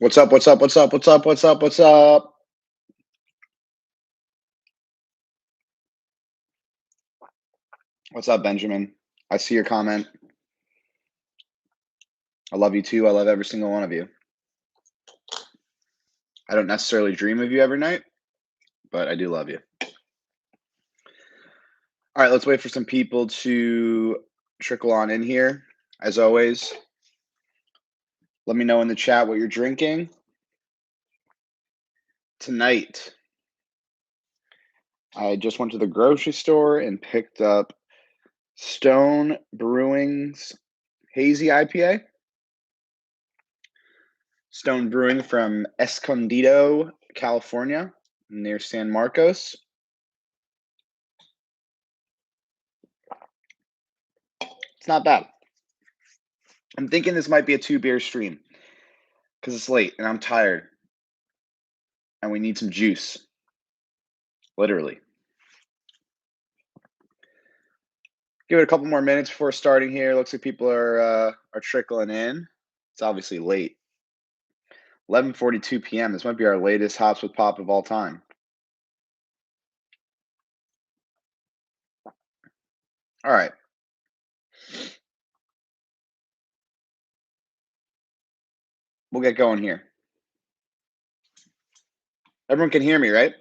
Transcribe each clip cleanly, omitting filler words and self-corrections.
What's up? What's up? What's up? What's up? What's up? What's up? What's up, Benjamin? I see your comment. I love you too. I love every single one of you. I don't necessarily dream of you every night, but I do love you. All right, let's wait for some people to trickle on in here. As always, let me know in the chat what you're drinking tonight. I just went to the grocery store and picked up Stone Brewing's Hazy IPA. Stone Brewing from Escondido, California, near San Marcos. It's not bad. I'm thinking this might be a 2-beer stream because it's late and I'm tired and we need some juice. Literally. Give it a couple more minutes before starting here. Looks like people are trickling in. It's obviously late. 11:42 p.m. This might be our latest Hops with Pop of all time. All right. We'll get going here. Everyone can hear me, right?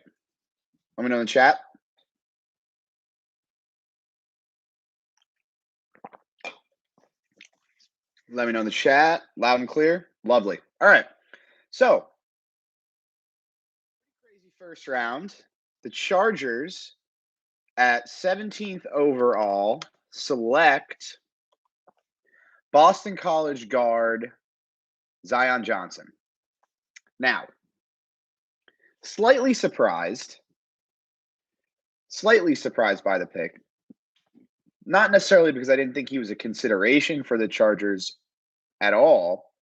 Let me know in the chat. Let me know in the chat. Loud and clear. Lovely. All right. So, crazy first round. The Chargers at 17th overall select Boston College guard Zion Johnson. Now, slightly surprised by the pick. Not necessarily because I didn't think he was a consideration for the Chargers at all.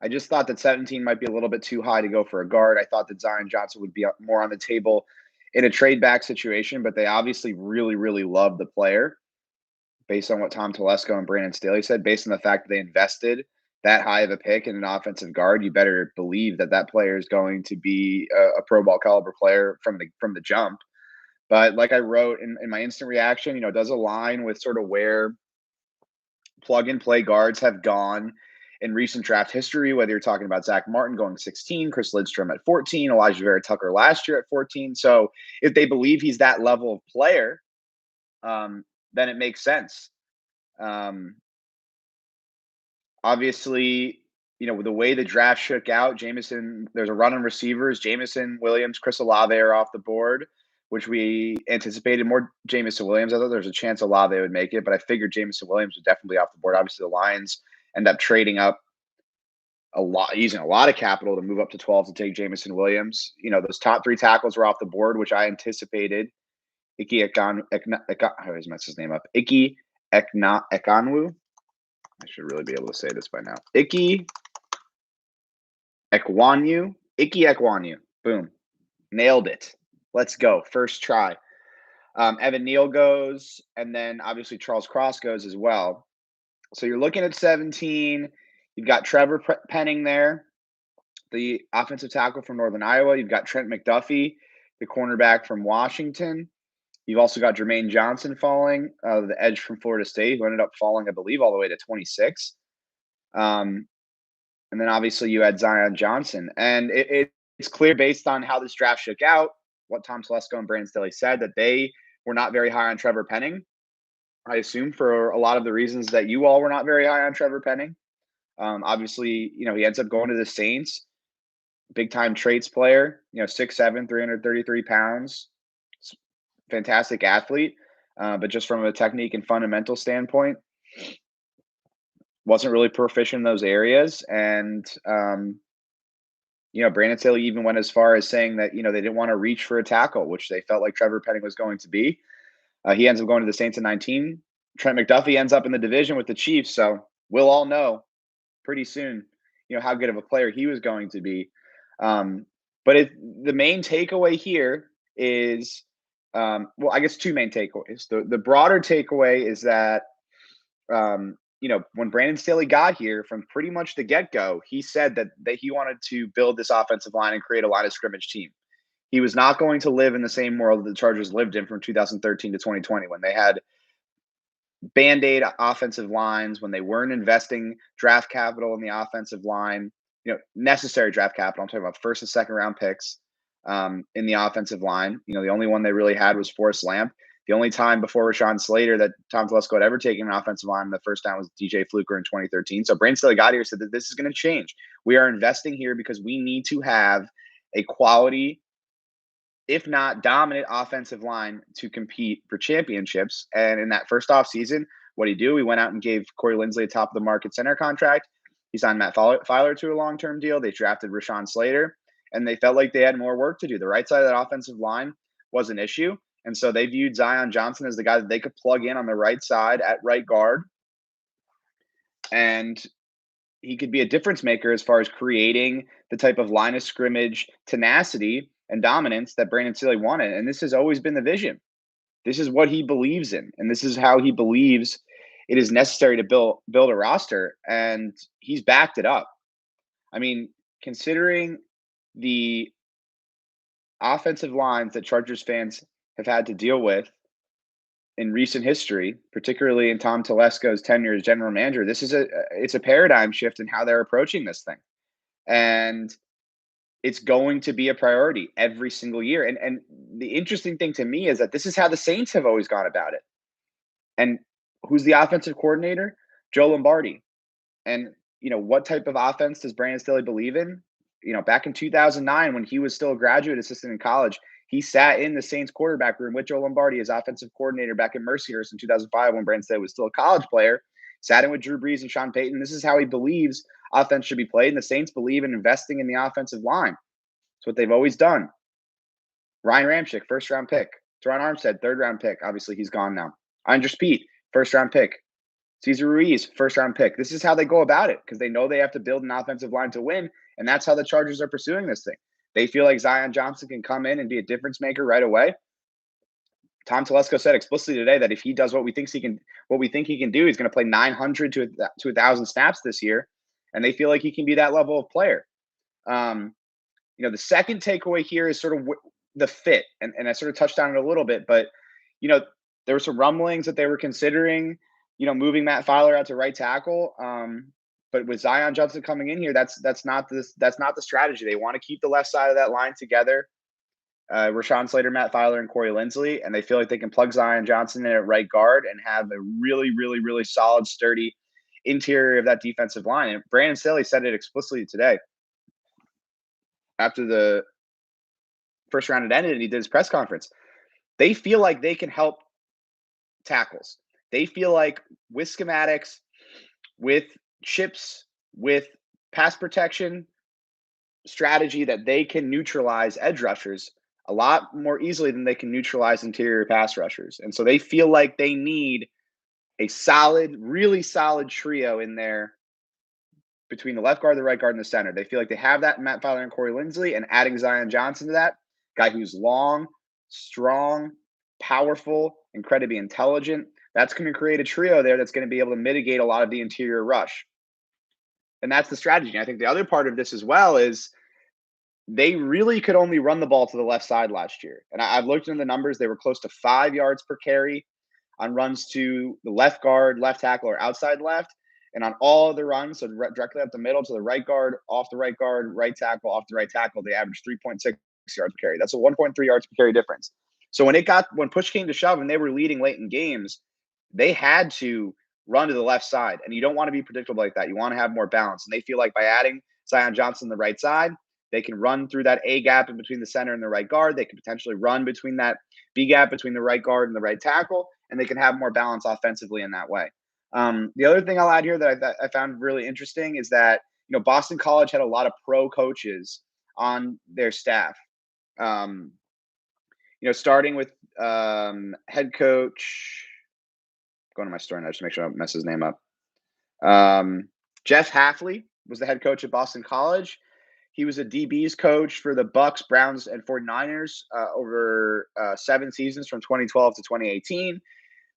I just thought that 17 might be a little bit too high to go for a guard. I thought that Zion Johnson would be more on the table in a trade back situation, but they obviously really, really love the player based on what Tom Telesco and Brandon Staley said, based on the fact that they invested that high of a pick in an offensive guard. You better believe that that player is going to be a Pro Bowl caliber player from the jump. But like I wrote in my instant reaction, it does align with sort of where plug and play guards have gone in recent draft history, whether you're talking about Zach Martin going 16, Chris Lidstrom at 14, Elijah Vera Tucker last year at 14. So if they believe he's that level of player, then it makes sense. Obviously, the way the draft shook out, there's a run on receivers. Jameson, Williams, Chris Olave are off the board, which we anticipated more Jameson Williams. I thought there was a chance Olave would make it, but I figured Jameson Williams was definitely off the board. Obviously, the Lions end up trading up using a lot of capital to move up to 12 to take Jameson Williams. Those top 3 tackles were off the board, which I anticipated. I always mess his name up. Ike Ekanwu. I should really be able to say this by now. Ike Ekwonu. Boom. Nailed it. Let's go. First try. Evan Neal goes, and then obviously Charles Cross goes as well. So you're looking at 17. You've got Trevor Penning there, the offensive tackle from Northern Iowa. You've got Trent McDuffie, the cornerback from Washington. You've also got Jermaine Johnson falling, the edge from Florida State, who ended up falling, I believe, all the way to 26. And then obviously you had Zion Johnson. And it's clear based on how this draft shook out, what Tom Telesco and Brandon Staley said, that they were not very high on Trevor Penning. I assume for a lot of the reasons that you all were not very high on Trevor Penning. Obviously, he ends up going to the Saints. Big-time traits player, 6'7", 333 pounds. Fantastic athlete, but just from a technique and fundamental standpoint, wasn't really proficient in those areas. And, Brandon Staley even went as far as saying that, they didn't want to reach for a tackle, which they felt like Trevor Penning was going to be. He ends up going to the Saints at 19. Trent McDuffie ends up in the division with the Chiefs. So we'll all know pretty soon, how good of a player he was going to be. But the main takeaway here is, I guess 2 main takeaways. The broader takeaway is that when Brandon Staley got here, from pretty much the get-go, he said that he wanted to build this offensive line and create a line of scrimmage team. He was not going to live in the same world that the Chargers lived in from 2013 to 2020, when they had Band-Aid offensive lines, when they weren't investing draft capital in the offensive line, necessary draft capital. I'm talking about first and second round picks in the offensive line. The only one they really had was Forrest Lamp. The only time before Rashawn Slater that Tom Telesco had ever taken an offensive line the first time was DJ Fluker in 2013. So Brandon Staley got here, said that this is going to change. We are investing here because we need to have a quality, if not dominant, offensive line to compete for championships. And in that first offseason, what did he do? He went out and gave Corey Linsley a top of the market center contract. He signed Matt Filer to a long-term deal. They drafted Rashawn Slater, and they felt like they had more work to do. The right side of that offensive line was an issue. And so they viewed Zion Johnson as the guy that they could plug in on the right side at right guard. And he could be a difference maker as far as creating the type of line of scrimmage tenacity and dominance that Brandon Staley wanted. And this has always been the vision. This is what he believes in. And this is how he believes it is necessary to build a roster. And he's backed it up. I mean, considering the offensive lines that Chargers fans have had to deal with in recent history, particularly in Tom Telesco's tenure as general manager, it's a paradigm shift in how they're approaching this thing. And it's going to be a priority every single year. And the interesting thing to me is that this is how the Saints have always gone about it. And who's the offensive coordinator? Joe Lombardi. And, what type of offense does Brandon Staley believe in? Back in 2009, when he was still a graduate assistant in college, he sat in the Saints quarterback room with Joe Lombardi as offensive coordinator back in Mercyhurst in 2005, when Brandon Staley was still a college player, sat in with Drew Brees and Sean Payton. This is how he believes offense should be played. And the Saints believe in investing in the offensive line. It's what they've always done. Ryan Ramczyk, first-round pick. Teron Armstead, third-round pick. Obviously, he's gone now. Andres Pete, first-round pick. Cesar Ruiz, first-round pick. This is how they go about it, because they know they have to build an offensive line to win, and that's how the Chargers are pursuing this thing. They feel like Zion Johnson can come in and be a difference maker right away. Tom Telesco said explicitly today that if he does what we think he can do, he's going to play 900 to 1,000 snaps this year, and they feel like he can be that level of player. The second takeaway here is sort of the fit, and I sort of touched on it a little bit, but there were some rumblings that they were considering, moving Matt Filer out to right tackle. But with Zion Johnson coming in here, that's not the strategy. They want to keep the left side of that line together. Rashawn Slater, Matt Filer, and Corey Linsley, and they feel like they can plug Zion Johnson in at right guard and have a really, really, really solid, sturdy interior of that defensive line. And Brandon Staley said it explicitly today after the first round had ended and he did his press conference. They feel like they can help tackles. They feel like with schematics, with chips, with pass protection strategy, that they can neutralize edge rushers a lot more easily than they can neutralize interior pass rushers. And so they feel like they need a solid, really solid trio in there between the left guard, the right guard, and the center. They feel like they have that in Matt Filer and Corey Linsley, and adding Zion Johnson to that, guy who's long, strong, powerful, incredibly intelligent. That's going to create a trio there that's going to be able to mitigate a lot of the interior rush. And that's the strategy. I think the other part of this as well is they really could only run the ball to the left side last year. And I've looked into the numbers. They were close to 5 yards per carry on runs to the left guard, left tackle, or outside left. And on all of the runs, so directly up the middle to the right guard, off the right guard, right tackle, off the right tackle, they averaged 3.6 yards per carry. That's a 1.3 yards per carry difference. So when push came to shove and they were leading late in games, they had to run to the left side. And you don't want to be predictable like that. You want to have more balance. And they feel like by adding Zion Johnson the right side, they can run through that A gap in between the center and the right guard. They can potentially run between that B gap between the right guard and the right tackle, and they can have more balance offensively in that way. The other thing I'll add here that I found really interesting is that, Boston College had a lot of pro coaches on their staff. Starting with head coach, going to my story now just to make sure I don't mess his name up. Jeff Hafley was the head coach at Boston College. He was a DB's coach for the Bucks, Browns, and 49ers over 7 seasons from 2012 to 2018.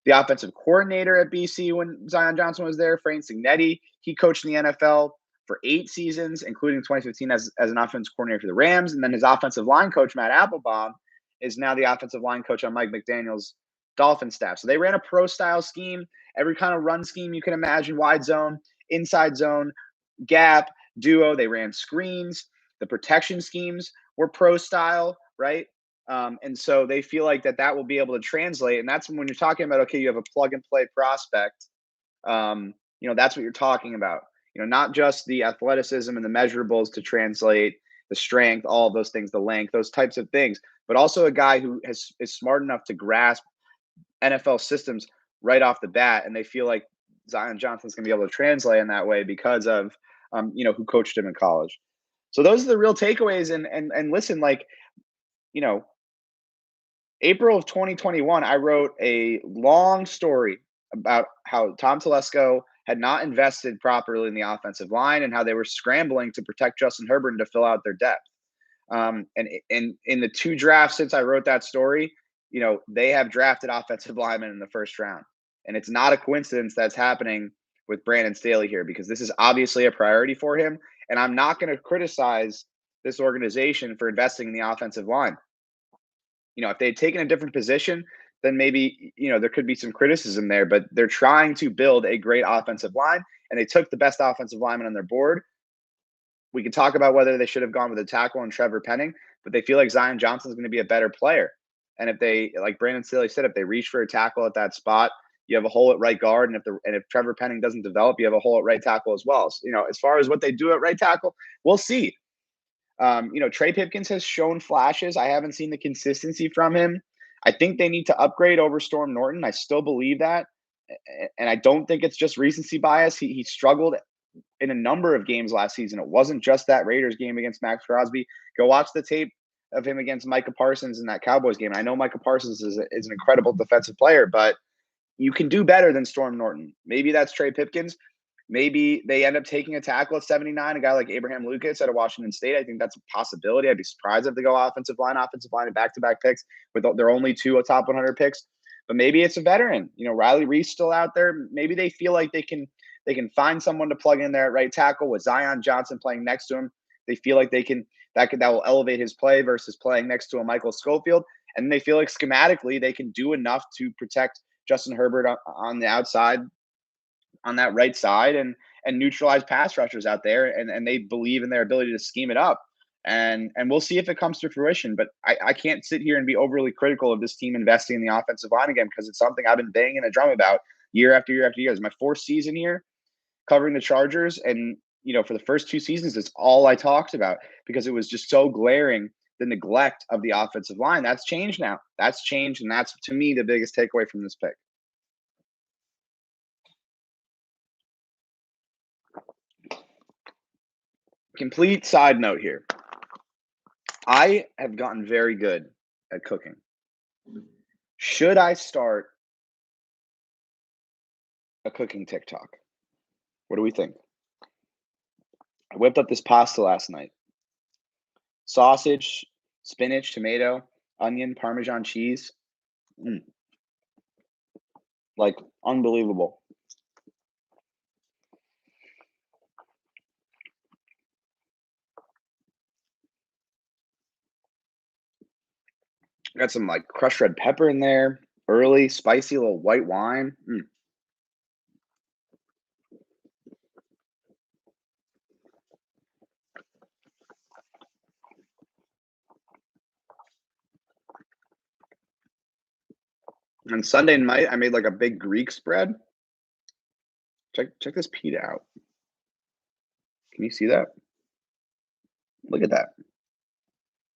The offensive coordinator at BC when Zion Johnson was there, Frank Signetti, he coached in the NFL for 8 seasons, including 2015 as an offensive coordinator for the Rams. And then his offensive line coach, Matt Applebaum, is now the offensive line coach on Mike McDaniel's Dolphin staff. So they ran a pro style scheme, every kind of run scheme you can imagine, wide zone, inside zone, gap, duo. They ran screens. The protection schemes were pro style, right? And so they feel like that will be able to translate. And that's when you're talking about, okay, you have a plug and play prospect. That's what you're talking about. Not just the athleticism and the measurables to translate the strength, all of those things, the length, those types of things, but also a guy who is smart enough to grasp NFL systems right off the bat. And they feel like Zion Johnson's going to be able to translate in that way because of, who coached him in college. So those are the real takeaways. And listen, April of 2021, I wrote a long story about how Tom Telesco had not invested properly in the offensive line and how they were scrambling to protect Justin Herbert and to fill out their depth. And in the 2 drafts since I wrote that story, they have drafted offensive linemen in the first round. And it's not a coincidence that's happening with Brandon Staley here, because this is obviously a priority for him. And I'm not going to criticize this organization for investing in the offensive line. If they had taken a different position, then maybe, there could be some criticism there, but they're trying to build a great offensive line, and they took the best offensive lineman on their board. We can talk about whether they should have gone with a tackle and Trevor Penning, but they feel like Zion Johnson is going to be a better player. And if they, like Brandon Staley said, if they reach for a tackle at that spot, you have a hole at right guard. And if Trevor Penning doesn't develop, you have a hole at right tackle as well. So, as far as what they do at right tackle, we'll see. Trey Pipkins has shown flashes. I haven't seen the consistency from him. I think they need to upgrade over Storm Norton. I still believe that. And I don't think it's just recency bias. He struggled in a number of games last season. It wasn't just that Raiders game against Max Crosby. Go watch the tape of him against Micah Parsons in that Cowboys game. I know Micah Parsons is an incredible defensive player, but you can do better than Storm Norton. Maybe that's Trey Pipkins. Maybe they end up taking a tackle at 79, a guy like Abraham Lucas out of Washington State. I think that's a possibility. I'd be surprised if they go offensive line, and back-to-back picks with their only 2 top 100 picks. But maybe it's a veteran. Riley Reese still out there. Maybe they feel like they can find someone to plug in there at right tackle with Zion Johnson playing next to him. They feel like that will elevate his play versus playing next to a Michael Schofield. And they feel like schematically they can do enough to protect Justin Herbert on the outside, on that right side, and neutralize pass rushers out there. And they believe in their ability to scheme it up. And we'll see if it comes to fruition. But I can't sit here and be overly critical of this team investing in the offensive line again, because it's something I've been banging a drum about year after year after year. It's my 4th season here covering the Chargers. And, for the first 2 seasons, it's all I talked about because it was just so glaring, the neglect of the offensive line. That's changed now. That's changed. And that's, to me, the biggest takeaway from this pick. Complete side note here. I have gotten very good at cooking. Should I start a cooking TikTok? What do we think? I whipped up this pasta last night. Sausage, spinach, tomato, onion, Parmesan cheese. Like, unbelievable. Got some crushed red pepper in there. Early, spicy little white wine. And Sunday night, I made a big Greek spread. Check this pita out. Can you see that? Look at that.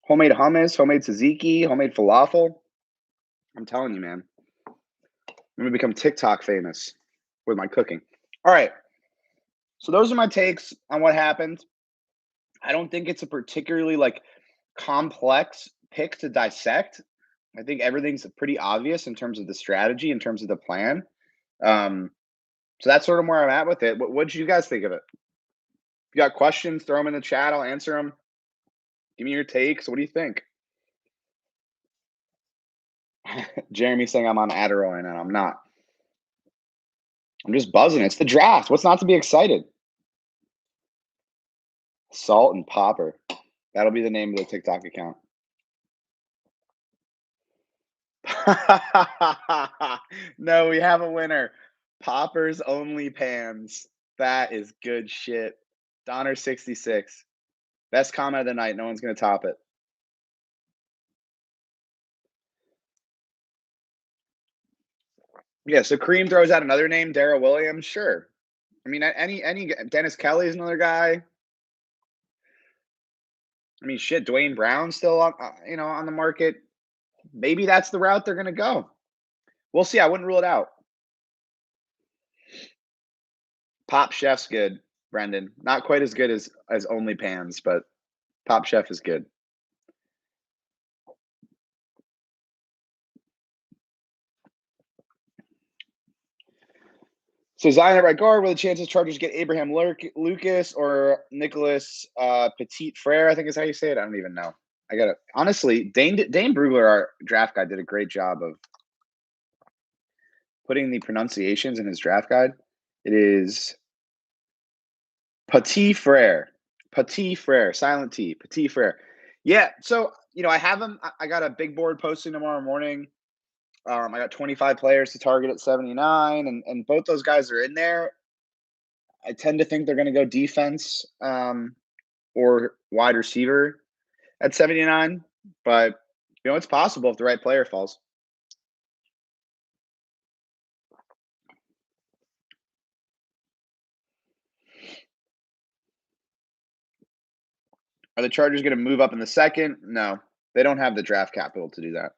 Homemade hummus, homemade tzatziki, homemade falafel. I'm telling you, man. I'm going to become TikTok famous with my cooking. All right. So those are my takes on what happened. I don't think it's a particularly complex pick to dissect. I think everything's pretty obvious in terms of the strategy, in terms of the plan. So that's sort of where I'm at with it. What did you guys think of it? If you got questions, throw them in the chat. I'll answer them. Give me your takes. What do you think? Jeremy saying I'm on Adderall and I'm not. I'm just buzzing. It's the draft. What's not to be excited? Salt and Popper. That'll be the name of the TikTok account. No, we have a winner. Poppers only pans. That is good shit. Donner66. Best comment of the night. No one's gonna top it. Yeah, so Kareem throws out another name, Darrell Williams. Sure. I mean, any Dennis Kelly is another guy. I mean, shit, Dwayne Brown's still on, on the market. Maybe that's the route they're gonna go. We'll see. I wouldn't rule it out. Pop Chef's good, Brendan. Not quite as good as Only Pans, but Top Chef is good. So Zion at right guard. What are the chances Chargers get Abraham Lucas or Nicholas Petit Frere? I think is how you say it. I don't even know. I got it. Honestly, Dane Brugler, our draft guy, did a great job of putting the pronunciations in his draft guide. It is Petit Frere. Petit Frere. Silent T. Petit Frere. Yeah. So, I have him. I got a big board posting tomorrow morning. I got 25 players to target at 79, and both those guys are in there. I tend to think they're going to go defense or wide receiver at 79, but it's possible if the right player falls. Are the Chargers going to move up in the second? No, they don't have the draft capital to do that.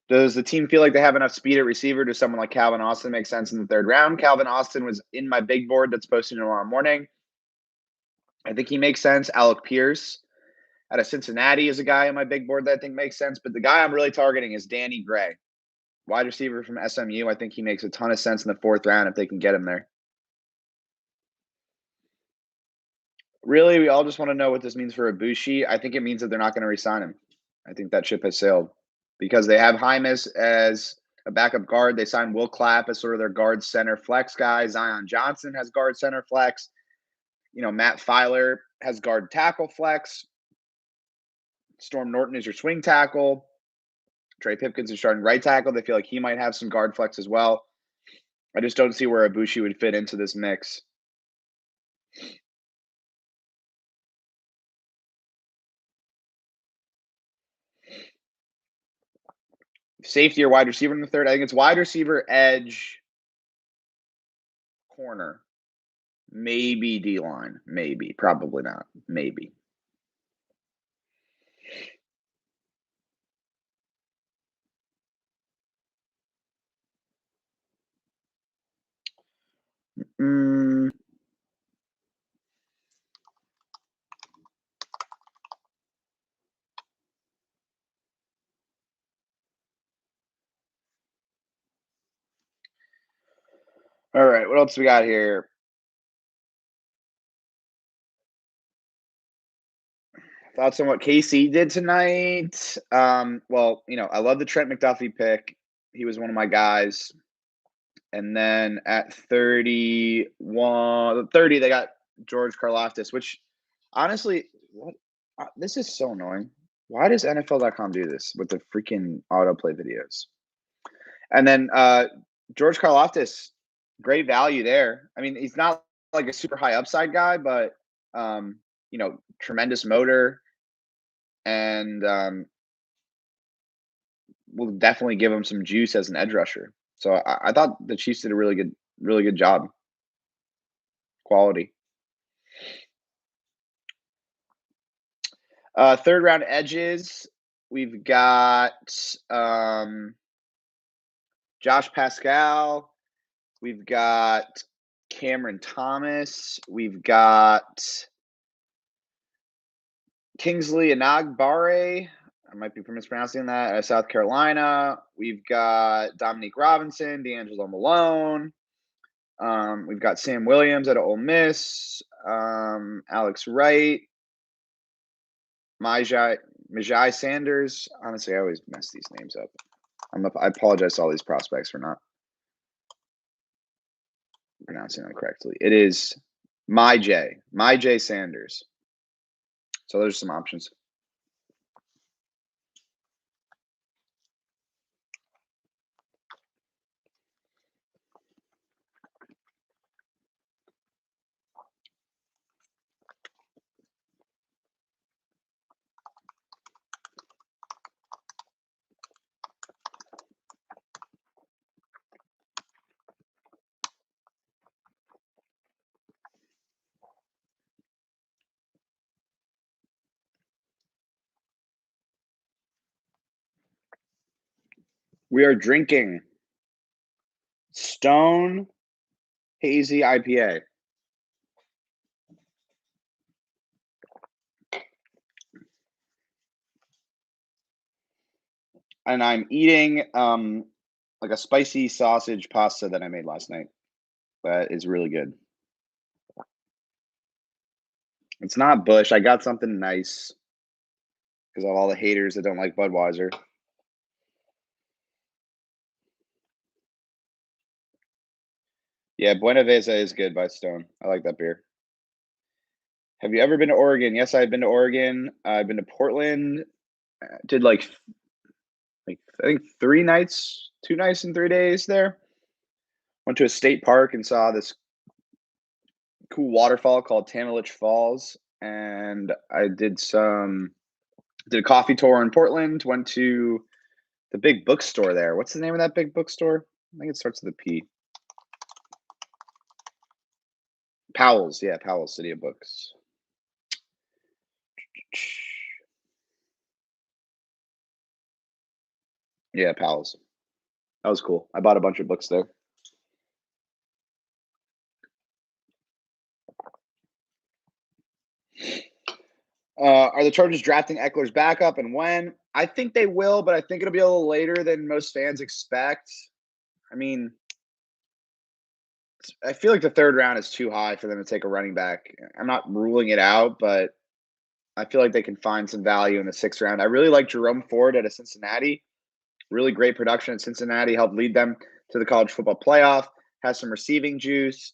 Does the team feel like they have enough speed at receiver? Does someone like Calvin Austin make sense in the third round? Calvin Austin was in my big board that's posted tomorrow morning. I think he makes sense. Alec Pierce out of Cincinnati is a guy on my big board that I think makes sense. But the guy I'm really targeting is Danny Gray, wide receiver from SMU. I think he makes a ton of sense in the fourth round if they can get him there. Really, we all just want to know what this means for Ibushi. I think it means that they're not going to re-sign him. I think that ship has sailed because they have Hymas as a backup guard. They signed Will Clapp as sort of their guard center flex guy. Zion Johnson has guard center flex. Matt Filer has guard tackle flex. Storm Norton is your swing tackle. Trey Pipkins is starting right tackle. They feel like he might have some guard flex as well. I just don't see where Ibushi would fit into this mix. Safety or wide receiver in the third? I think it's wide receiver, edge, corner. Maybe D-line. Maybe. Probably not. Maybe. Mm. All right. What else we got here? Thoughts on what KC did tonight? Well, I love the Trent McDuffie pick. He was one of my guys. And then at 30, they got George Karlaftis, which honestly, this is so annoying. Why does NFL.com do this with the freaking autoplay videos? And then George Karlaftis, great value there. I mean, he's not like a super high upside guy, but tremendous motor, and will definitely give him some juice as an edge rusher. So I thought the Chiefs did a really good job. Quality. Third round edges, we've got Josh Pascal. We've got Cameron Thomas. We've got Kingsley Enagbare. I might be mispronouncing that. South Carolina. We've got Dominique Robinson, D'Angelo Malone. We've got Sam Williams at Ole Miss. Alex Wright. Myjai Majai Sanders. Honestly, I always mess these names up. I apologize to all these prospects for not pronouncing them correctly. It is My J Sanders. So there's some options. We are drinking Stone Hazy IPA. And I'm eating like a spicy sausage pasta that I made last night. That is really good. It's not Bush. I got something nice because of all the haters that don't like Budweiser. Yeah, Buena Vista is good by Stone. I like that beer. Have you ever been to Oregon? Yes, I've been to Oregon. I've been to Portland. Did like I think 3 nights, 2 nights and 3 days there. Went to a state park and saw this cool waterfall called Tamalich Falls, and I did a coffee tour in Portland. Went to the big bookstore there. What's the name of that big bookstore? I think it starts with a P. Powell's, yeah, Powell's City of Books. Yeah, Powell's. That was cool. I bought a bunch of books there. Are the Chargers drafting Eckler's backup and when? I think they will, but I think it'll be a little later than most fans expect. I mean, I feel like the third round is too high for them to take a running back. I'm not ruling it out, but I feel like they can find some value in the sixth round. I really like Jerome Ford out of Cincinnati. Really great production at Cincinnati, helped lead them to the college football playoff, has some receiving juice,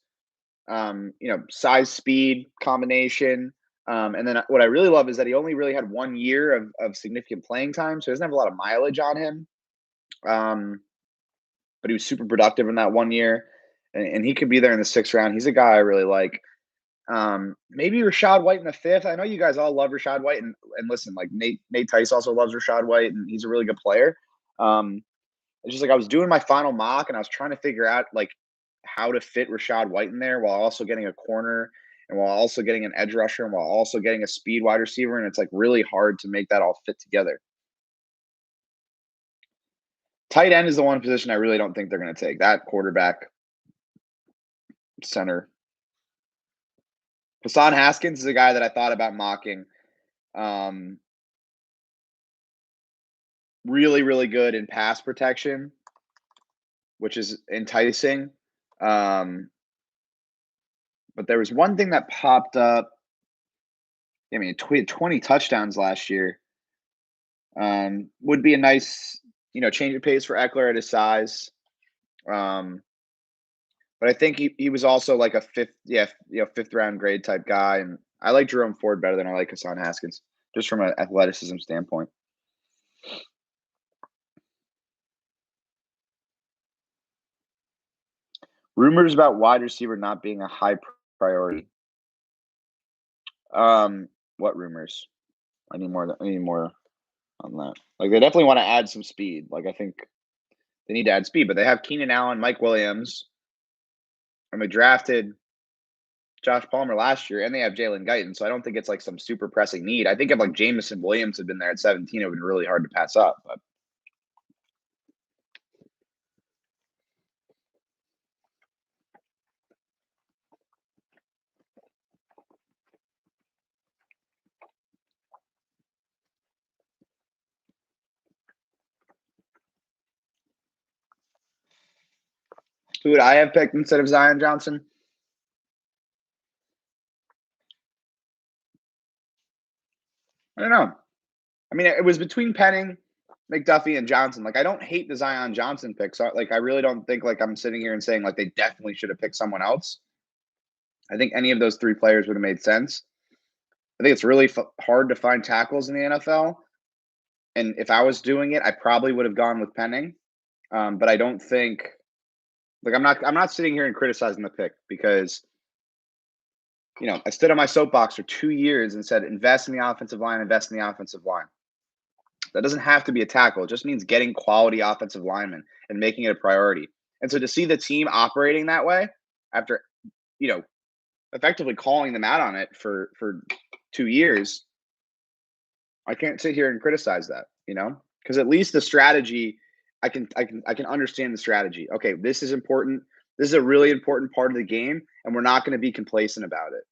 size, speed combination. And then what I really love is that he only really had 1 year of significant playing time, so he doesn't have a lot of mileage on him. But he was super productive in that 1 year, and he could be there in the sixth round. He's a guy I really like. Maybe Rashad White in the fifth. I know you guys all love Rashad White, and listen, like Nate Tice also loves Rashad White, and he's a really good player. It's just like I was doing my final mock, and I was trying to figure out like how to fit Rashad White in there while also getting a corner and while also getting an edge rusher and while also getting a speed wide receiver, and it's like really hard to make that all fit together. Tight end is the one position I really don't think they're going to take. That quarterback, center. Hassan Haskins is a guy that I thought about mocking. Um, really, really good in pass protection, which is enticing. But there was one thing that popped up. I mean, 20 touchdowns last year. Would be a nice, change of pace for Eckler at his size. But I think he was also like a fifth round grade type guy, and I like Jerome Ford better than I like Hassan Haskins, just from an athleticism standpoint. Rumors about wide receiver not being a high priority. What rumors? I need more. I need more on that. Like they definitely want to add some speed. Like I think they need to add speed, but they have Keenan Allen, Mike Williams, and they drafted Josh Palmer last year, and they have Jalen Guyton. So I don't think it's like some super pressing need. I think if like Jameson Williams had been there at 17, it would be really hard to pass up. But who would I have picked instead of Zion Johnson? I don't know. I mean, it was between Penning, McDuffie, and Johnson. Like, I don't hate the Zion Johnson pick. So, like, I really don't think like I'm sitting here and saying like they definitely should have picked someone else. I think any of those three players would have made sense. I think it's really hard to find tackles in the NFL. And if I was doing it, I probably would have gone with Penning. But I don't think like I'm not sitting here and criticizing the pick because I stood on my soapbox for 2 years and said invest in the offensive line, invest in the offensive line. That doesn't have to be a tackle. It just means getting quality offensive linemen and making it a priority. And so to see the team operating that way after, you know, effectively calling them out on it for 2 years, I can't sit here and criticize that, because at least the strategy, I can understand the strategy. Okay, this is important. This is a really important part of the game, and we're not going to be complacent about it.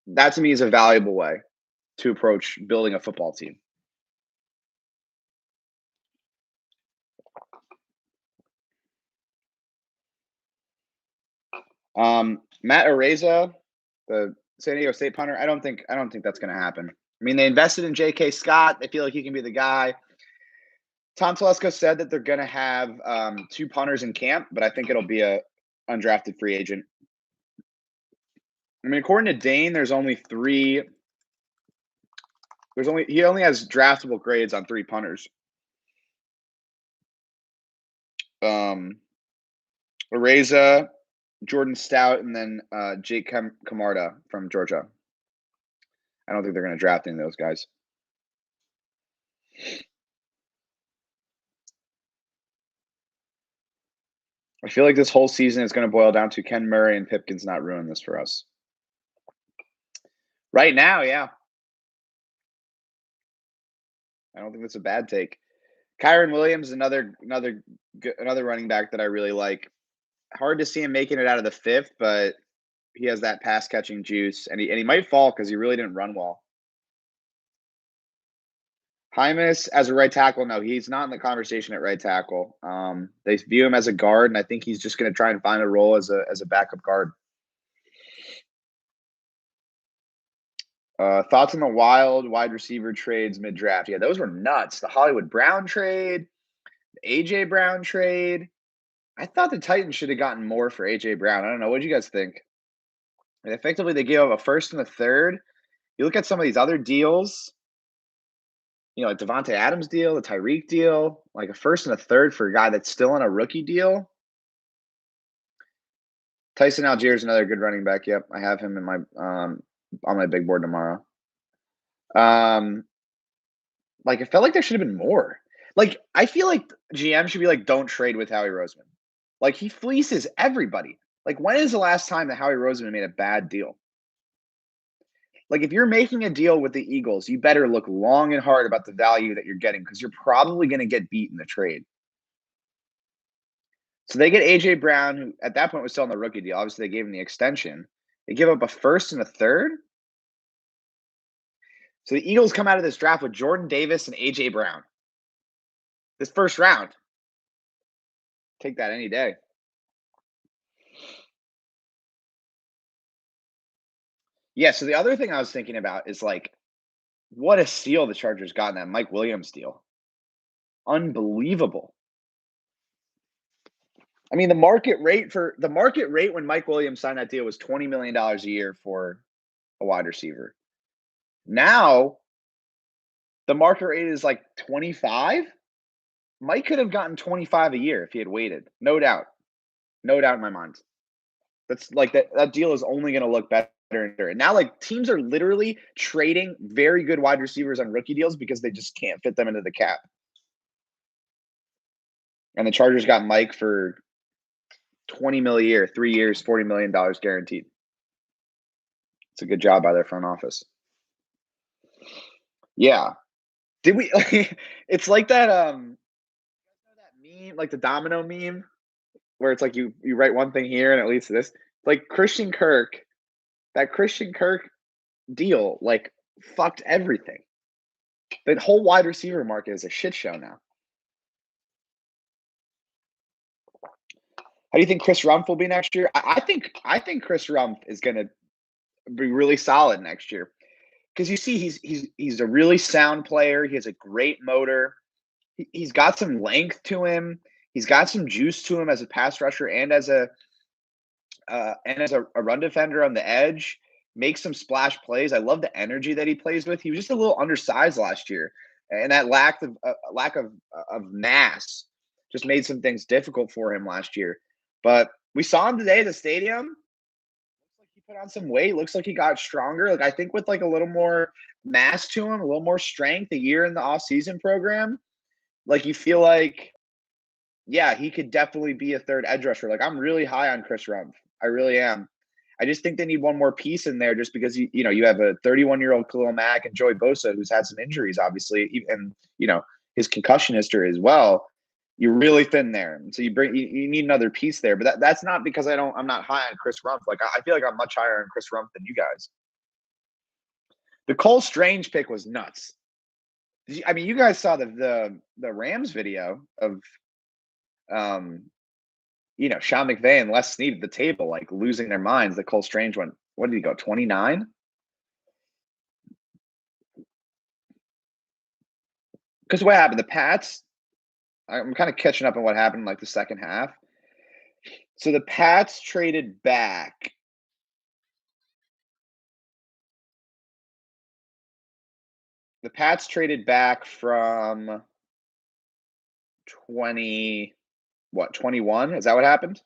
That to me is a valuable way to approach building a football team. Matt Araiza, the San Diego State punter, I don't think that's going to happen. I mean, they invested in J.K. Scott. They feel like he can be the guy. Tom Telesco said that they're going to have 2 punters in camp, but I think it'll be a undrafted free agent. I mean, according to Dane, there's only 3. He only has draftable grades on 3 punters. Araiza, Jordan Stout, and then Jake Camarda from Georgia. I don't think they're going to draft any of those guys. I feel like this whole season is going to boil down to Ken Murray and Pipkins not ruin this for us. Right now, yeah. I don't think that's a bad take. Kyron Williams, another running back that I really like. Hard to see him making it out of the 5th, but he has that pass catching juice, and he might fall because he really didn't run well. Hymas as a right tackle, no, he's not in the conversation at right tackle. They view him as a guard, and I think he's just going to try and find a role as a backup guard. Thoughts on the wild wide receiver trades mid-draft? Yeah, those were nuts. The Hollywood Brown trade, the A.J. Brown trade. I thought the Titans should have gotten more for A.J. Brown. I don't know. What do you guys think? And effectively, they gave up a 1st and a 3rd. You look at some of these other deals, like Devontae Adams deal, the Tyreek deal, like a 1st and a 3rd for a guy that's still on a rookie deal. Tyson Algier is another good running back. Yep, I have him in my on my big board tomorrow. Like it felt like there should have been more. Like I feel like GM should be like, don't trade with Howie Roseman. Like he fleeces everybody. Like when is the last time that Howie Roseman made a bad deal? Like if you're making a deal with the Eagles, you better look long and hard about the value that you're getting because you're probably going to get beat in the trade. So they get A.J. Brown, who at that point was still on the rookie deal. Obviously, they gave him the extension. They give up a 1st and a 3rd. So the Eagles come out of this draft with Jordan Davis and A.J. Brown. This first round. Take that any day. Yeah, so the other thing I was thinking about is like, what a steal the Chargers got in that Mike Williams deal. Unbelievable. I mean, the market rate when Mike Williams signed that deal was $20 million a year for a wide receiver. Now, the market rate is like 25. Mike could have gotten 25 a year if he had waited. No doubt. No doubt in my mind. That's like that deal is only going to look better and better. And now, like, teams are literally trading very good wide receivers on rookie deals because they just can't fit them into the cap. And the Chargers got Mike for $20 million a year, 3 years, $40 million guaranteed. It's a good job by their front office. Yeah. Did we? It's like that. That meme, like the domino meme, where it's like you write one thing here and it leads to this. Like Christian Kirk, that Christian Kirk deal, like fucked everything. The whole wide receiver market is a shit show now. How do you think Chris Rumph will be next year? I think Chris Rumph is going to be really solid next year. because you see he's a really sound player. He has a great motor. He's got some length to him. He's got some juice to him as a pass rusher and as a run defender on the edge. Makes some splash plays. I love the energy that he plays with. He was just a little undersized last year, and that lack of mass just made some things difficult for him last year. But we saw him today at the stadium. Looks like he put on some weight. Looks like he got stronger. Like I think with like a little more mass to him, a little more strength, a year in the off-season program, like you feel like, yeah, he could definitely be a third edge rusher. Like I'm really high on Chris Rumpf. I really am. I just think they need one more piece in there, just because you have a 31-year-old Khalil Mack and Joey Bosa who's had some injuries, obviously, and his concussion history as well. You're really thin there, and so you need another piece there. But that's not because I'm not high on Chris Rumpf. Like I feel like I'm much higher on Chris Rumpf than you guys. The Cole Strange pick was nuts. I mean, you guys saw the Rams video of Sean McVay and Les Snead at the table, like losing their minds. The Cole Strange went, what did he go, 29? Because what happened? The Pats, I'm kind of catching up on what happened in like the second half. So the Pats traded back. The Pats traded back from 21? Is that what happened?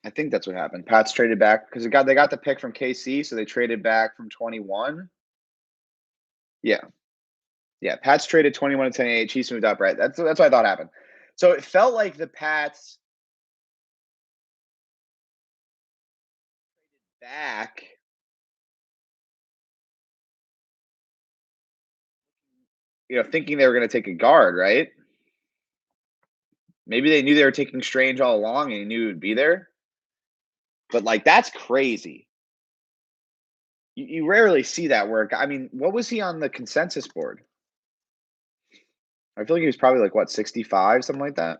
I think that's what happened. Pats traded back because they got the pick from KC, so they traded back from 21. Yeah. Yeah. Pats traded 21 to 28. Chiefs moved up, right? That's what I thought happened. So it felt like the Pats back. Thinking they were going to take a guard, right? Maybe they knew they were taking Strange all along and he knew he would be there. But like that's crazy. You rarely see that work. I mean, what was he on the consensus board? I feel like he was probably like what, 65, something like that.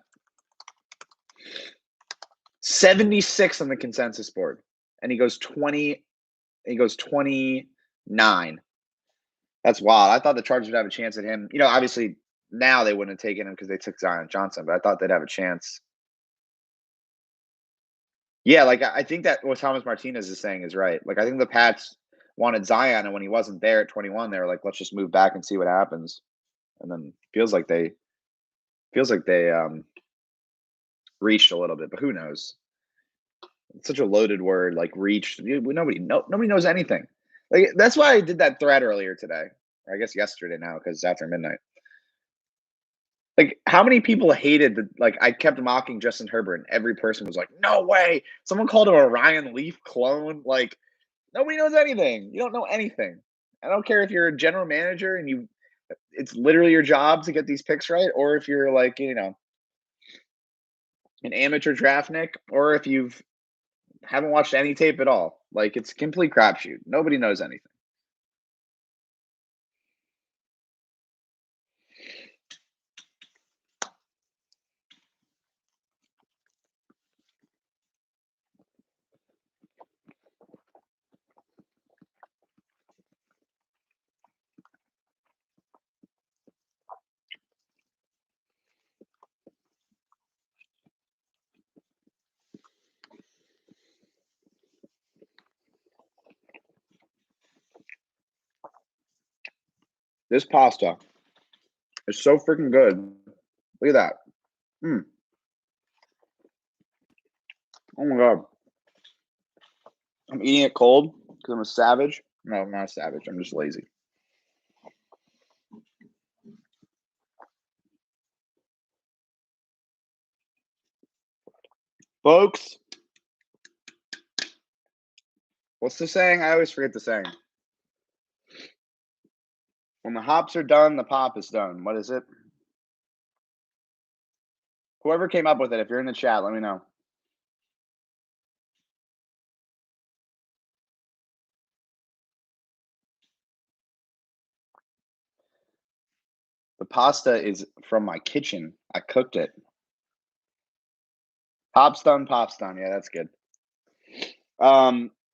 76 on the consensus board. And he goes 29. That's wild. I thought the Chargers would have a chance at him. Obviously now they wouldn't have taken him because they took Zion Johnson, but I thought they'd have a chance. Yeah, like I think that what Thomas Martinez is saying is right. Like I think the Pats wanted Zion, and when he wasn't there at 21, they were like, let's just move back and see what happens. And then feels like they reached a little bit, but who knows? It's such a loaded word, like reached. Nobody knows anything. Like that's why I did that thread earlier today. Or I guess yesterday now because it's after midnight. Like, how many people hated I kept mocking Justin Herbert, and every person was like, "No way!" Someone called him a Ryan Leaf clone. Like, nobody knows anything. You don't know anything. I don't care if you're a general manager and it's literally your job to get these picks right, or if you're like, an amateur draftnik, or if you've haven't watched any tape at all. Like, it's a complete crapshoot. Nobody knows anything. This pasta is so freaking good. Look at that. Mm. Oh my god. I'm eating it cold because I'm a savage. No, I'm not a savage. I'm just lazy. Folks, what's the saying? I always forget the saying. When the hops are done, the pop is done. What is it? Whoever came up with it, if you're in the chat, let me know. The pasta is from my kitchen. I cooked it. Pop's done, pop's done. Yeah, that's good.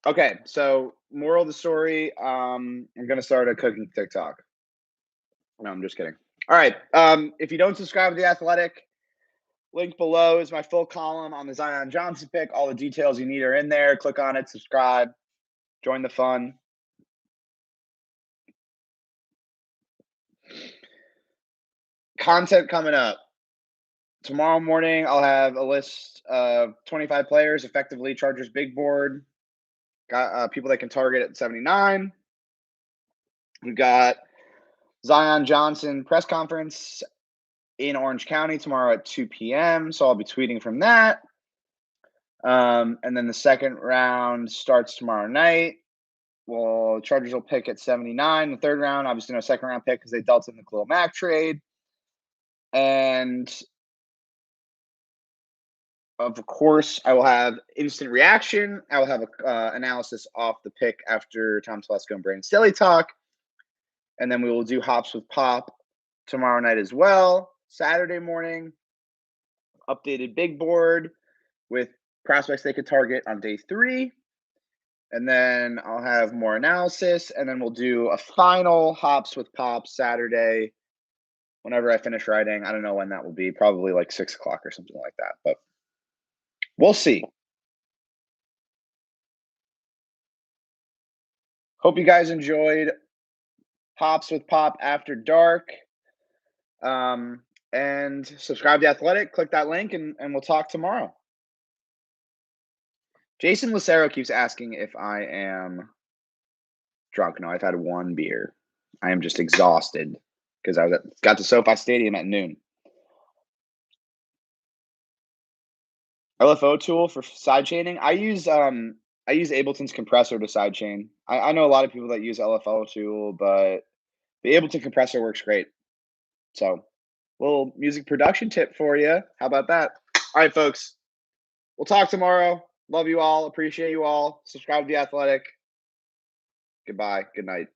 Okay, so moral of the story, I'm gonna start a cooking TikTok. No, I'm just kidding. All right. If you don't subscribe to The Athletic, link below is my full column on the Zion Johnson pick. All the details you need are in there. Click on it, subscribe, join the fun. Content coming up. Tomorrow morning, I'll have a list of 25 players, effectively Chargers big board. Got people that can target at 79. We've got Zion Johnson press conference in Orange County tomorrow at 2 p.m. So I'll be tweeting from that. And then the second round starts tomorrow night. Well, Chargers will pick at 79. The third round, obviously, no second round pick because they dealt in the Khalil Mack trade. And of course, I will have instant reaction. I will have a analysis off the pick after Tom Telesco and Brandon Staley talk. And then we will do Hops with Pop tomorrow night as well. Saturday morning, updated big board with prospects they could target on day 3. And then I'll have more analysis. And then we'll do a final Hops with Pop Saturday whenever I finish writing. I don't know when that will be. Probably like 6 o'clock or something like that. But we'll see. Hope you guys enjoyed Hops with Pop After Dark. And subscribe to The Athletic. Click that link, and we'll talk tomorrow. Jason Lucero keeps asking if I am drunk. No, I've had 1 beer. I am just exhausted because I got to SoFi Stadium at noon. LFO tool for side chaining. I use Ableton's compressor to side chain. I know a lot of people that use LFO tool, but the Ableton compressor works great. So, little music production tip for you. How about that? All right, folks. We'll talk tomorrow. Love you all. Appreciate you all. Subscribe to The Athletic. Goodbye. Good night.